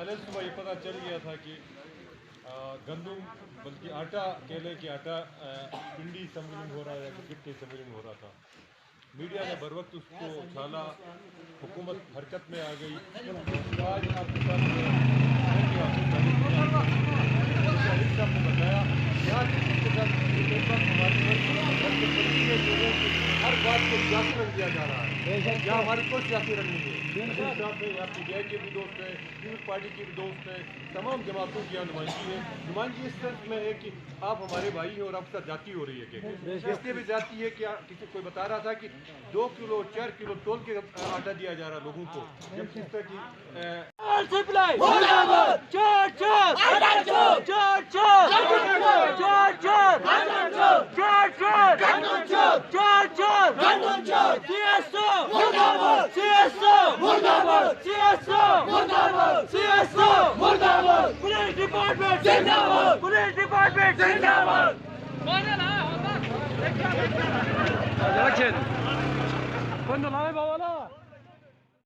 पहले सुबह ये पता चल गया था कि गंदम बल्कि आटा, केले की आटा पिंडी सम्मेलन हो रहा है, गिफ्ट सम्मेलन हो रहा था। मीडिया ने बर वक्त उसको उछाला, हुकूमत हरकत में आ गई। आज आपके साथ साहब ने बताया यहाँ हर बात को सियासी रंग दिया जा रहा है। यहाँ हमारे को सियासी रंग नहीं है। यहाँ पीटीआई के भी दोस्त हैं, पीपल्स पार्टी के भी दोस्त हैं, तमाम जमातों की यहाँ नुमाइंदगी है। नुमाइंदगी इस तरह में है कि आप हमारे भाई हैं और आपके साथ जाती हो रही है कि इसलिए भी जाती है कि किसी कोई बता रहा था कि 2 किलो 4 किलो तोल के आटा दिया जा रहा लोगों को, जब किस तरह की पुलिस डिपार्टमेंट जिंदाबाद। Quando lá vai,